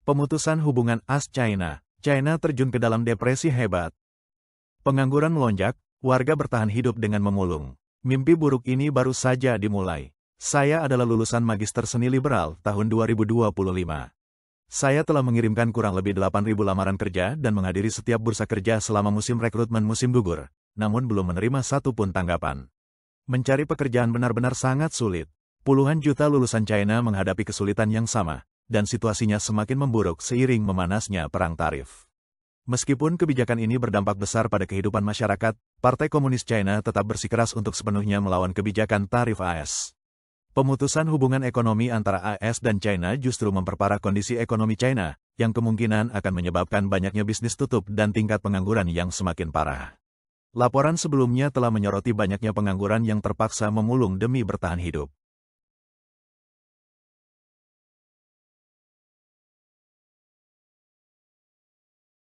Pemutusan hubungan AS-China. China terjun ke dalam depresi hebat. Pengangguran melonjak, warga bertahan hidup dengan memulung. Mimpi buruk ini baru saja dimulai. Saya adalah lulusan Magister Seni Liberal tahun 2025. Saya telah mengirimkan kurang lebih 8.000 lamaran kerja dan menghadiri setiap bursa kerja selama musim rekrutmen musim gugur, namun belum menerima satu pun tanggapan. Mencari pekerjaan benar-benar sangat sulit. Puluhan juta lulusan China menghadapi kesulitan yang sama, dan situasinya semakin memburuk seiring memanasnya perang tarif. Meskipun kebijakan ini berdampak besar pada kehidupan masyarakat, Partai Komunis China tetap bersikeras untuk sepenuhnya melawan kebijakan tarif AS. Pemutusan hubungan ekonomi antara AS dan China justru memperparah kondisi ekonomi China, yang kemungkinan akan menyebabkan banyaknya bisnis tutup dan tingkat pengangguran yang semakin parah. Laporan sebelumnya telah menyoroti banyaknya pengangguran yang terpaksa memulung demi bertahan hidup.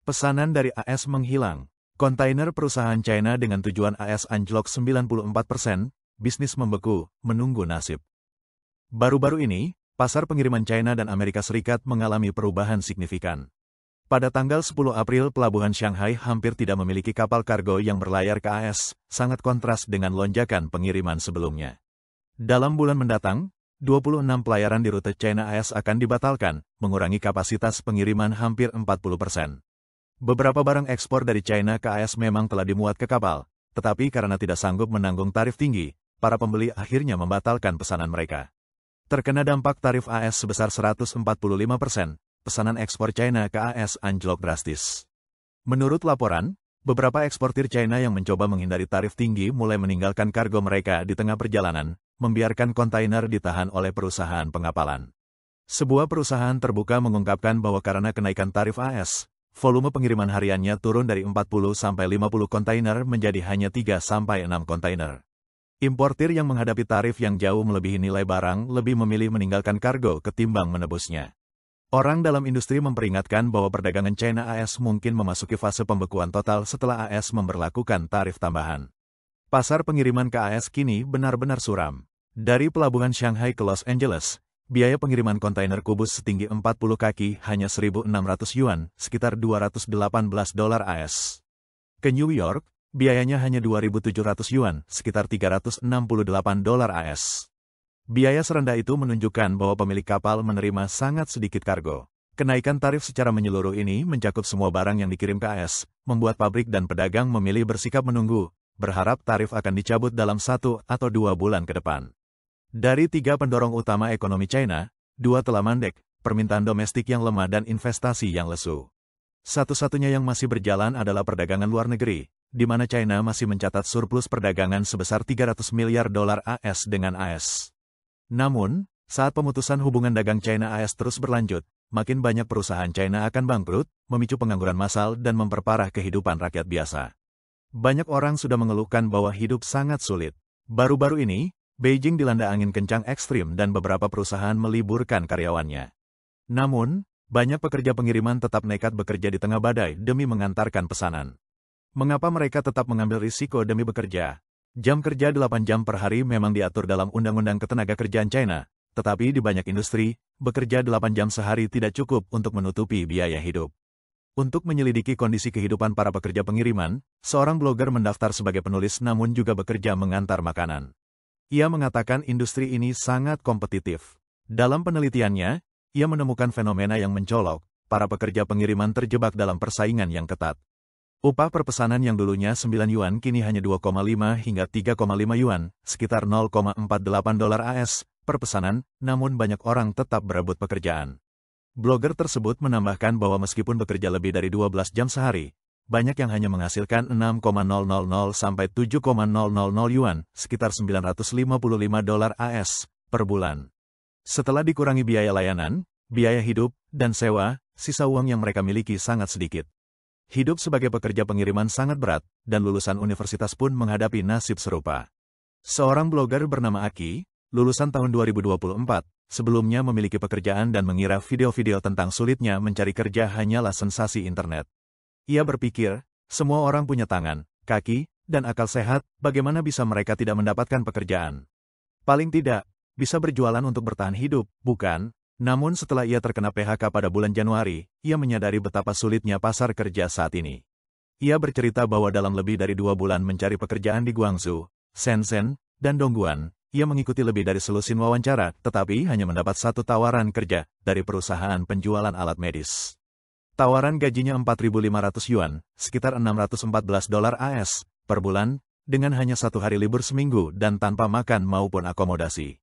Pesanan dari AS menghilang. Kontainer perusahaan China dengan tujuan AS anjlok 94%, bisnis membeku, menunggu nasib. Baru-baru ini, pasar pengiriman China dan Amerika Serikat mengalami perubahan signifikan. Pada tanggal 10 April, pelabuhan Shanghai hampir tidak memiliki kapal kargo yang berlayar ke AS, sangat kontras dengan lonjakan pengiriman sebelumnya. Dalam bulan mendatang, 26 pelayaran di rute China AS akan dibatalkan, mengurangi kapasitas pengiriman hampir 40%. Beberapa barang ekspor dari China ke AS memang telah dimuat ke kapal, tetapi karena tidak sanggup menanggung tarif tinggi, para pembeli akhirnya membatalkan pesanan mereka. Terkena dampak tarif AS sebesar 145%, pesanan ekspor China ke AS anjlok drastis. Menurut laporan, beberapa eksportir China yang mencoba menghindari tarif tinggi mulai meninggalkan kargo mereka di tengah perjalanan, membiarkan kontainer ditahan oleh perusahaan pengapalan. Sebuah perusahaan terbuka mengungkapkan bahwa karena kenaikan tarif AS, volume pengiriman hariannya turun dari 40-50 kontainer menjadi hanya 3-6 kontainer. Importir yang menghadapi tarif yang jauh melebihi nilai barang lebih memilih meninggalkan kargo ketimbang menebusnya. Orang dalam industri memperingatkan bahwa perdagangan China AS mungkin memasuki fase pembekuan total setelah AS memberlakukan tarif tambahan. Pasar pengiriman ke AS kini benar-benar suram. Dari pelabuhan Shanghai ke Los Angeles, biaya pengiriman kontainer kubus setinggi 40 kaki hanya 1.600 yuan, sekitar $218 AS. Ke New York, biayanya hanya 2.700 yuan, sekitar $368 AS. Biaya serendah itu menunjukkan bahwa pemilik kapal menerima sangat sedikit kargo. Kenaikan tarif secara menyeluruh ini mencakup semua barang yang dikirim ke AS, membuat pabrik dan pedagang memilih bersikap menunggu, berharap tarif akan dicabut dalam 1 atau 2 bulan ke depan. Dari 3 pendorong utama ekonomi China, 2 telah mandek, permintaan domestik yang lemah dan investasi yang lesu. Satu-satunya yang masih berjalan adalah perdagangan luar negeri, di mana China masih mencatat surplus perdagangan sebesar $300 miliar AS dengan AS. Namun, saat pemutusan hubungan dagang China AS terus berlanjut, makin banyak perusahaan China akan bangkrut, memicu pengangguran massal dan memperparah kehidupan rakyat biasa. Banyak orang sudah mengeluhkan bahwa hidup sangat sulit. Baru-baru ini, Beijing dilanda angin kencang ekstrim dan beberapa perusahaan meliburkan karyawannya. Namun, banyak pekerja pengiriman tetap nekat bekerja di tengah badai demi mengantarkan pesanan. Mengapa mereka tetap mengambil risiko demi bekerja? Jam kerja 8 jam per hari memang diatur dalam Undang-Undang Ketenagakerjaan China, tetapi di banyak industri, bekerja 8 jam sehari tidak cukup untuk menutupi biaya hidup. Untuk menyelidiki kondisi kehidupan para pekerja pengiriman, seorang blogger mendaftar sebagai penulis namun juga bekerja mengantar makanan. Ia mengatakan industri ini sangat kompetitif. Dalam penelitiannya, ia menemukan fenomena yang mencolok, para pekerja pengiriman terjebak dalam persaingan yang ketat. Upah per pesanan yang dulunya 9 yuan kini hanya 2,5 hingga 3,5 yuan, sekitar $0,48 AS per pesanan, namun banyak orang tetap berebut pekerjaan. Blogger tersebut menambahkan bahwa meskipun bekerja lebih dari 12 jam sehari, banyak yang hanya menghasilkan 6,000 sampai 7,000 yuan, sekitar $955 AS per bulan. Setelah dikurangi biaya layanan, biaya hidup, dan sewa, sisa uang yang mereka miliki sangat sedikit. Hidup sebagai pekerja pengiriman sangat berat, dan lulusan universitas pun menghadapi nasib serupa. Seorang blogger bernama Aki, lulusan tahun 2024, sebelumnya memiliki pekerjaan dan mengira video-video tentang sulitnya mencari kerja hanyalah sensasi internet. Ia berpikir, semua orang punya tangan, kaki, dan akal sehat, bagaimana bisa mereka tidak mendapatkan pekerjaan? Paling tidak, bisa berjualan untuk bertahan hidup, bukan? Namun setelah ia terkena PHK pada bulan Januari, ia menyadari betapa sulitnya pasar kerja saat ini. Ia bercerita bahwa dalam lebih dari 2 bulan mencari pekerjaan di Guangzhou, Shenzhen, dan Dongguan, ia mengikuti lebih dari selusin wawancara, tetapi hanya mendapat 1 tawaran kerja dari perusahaan penjualan alat medis. Tawaran gajinya 4.500 yuan, sekitar 614 dolar AS, per bulan, dengan hanya 1 hari libur seminggu dan tanpa makan maupun akomodasi.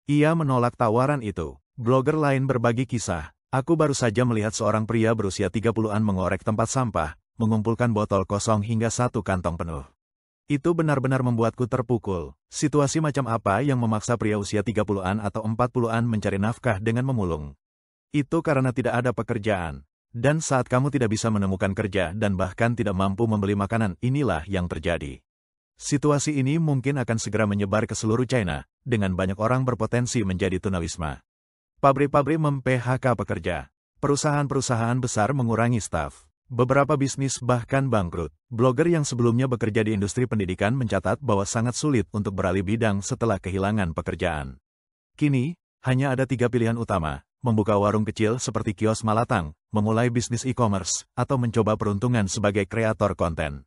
Ia menolak tawaran itu. Blogger lain berbagi kisah, aku baru saja melihat seorang pria berusia 30-an mengorek tempat sampah, mengumpulkan botol kosong hingga 1 kantong penuh. Itu benar-benar membuatku terpukul. Situasi macam apa yang memaksa pria usia 30-an atau 40-an mencari nafkah dengan memulung? Itu karena tidak ada pekerjaan. Dan saat kamu tidak bisa menemukan kerja dan bahkan tidak mampu membeli makanan, inilah yang terjadi. Situasi ini mungkin akan segera menyebar ke seluruh China, dengan banyak orang berpotensi menjadi tunawisma. Pabrik-pabrik mem-PHK pekerja. Perusahaan-perusahaan besar mengurangi staf. Beberapa bisnis bahkan bangkrut. Blogger yang sebelumnya bekerja di industri pendidikan mencatat bahwa sangat sulit untuk beralih bidang setelah kehilangan pekerjaan. Kini, hanya ada 3 pilihan utama, membuka warung kecil seperti kios Malatang, memulai bisnis e-commerce, atau mencoba peruntungan sebagai kreator konten.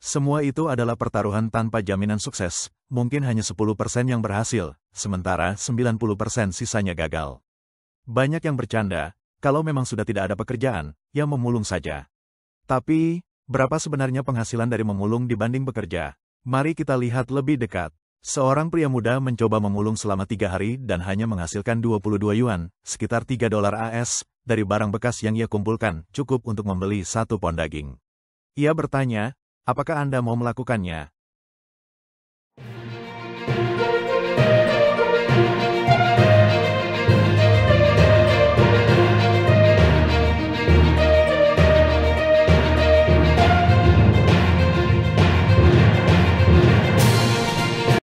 Semua itu adalah pertaruhan tanpa jaminan sukses, mungkin hanya 10% yang berhasil, sementara 90% sisanya gagal. Banyak yang bercanda, kalau memang sudah tidak ada pekerjaan, ya memulung saja. Tapi, berapa sebenarnya penghasilan dari memulung dibanding bekerja? Mari kita lihat lebih dekat. Seorang pria muda mencoba memulung selama 3 hari dan hanya menghasilkan 22 yuan, sekitar 3 dolar AS, dari barang bekas yang ia kumpulkan, cukup untuk membeli 1 pon daging. Ia bertanya, apakah Anda mau melakukannya?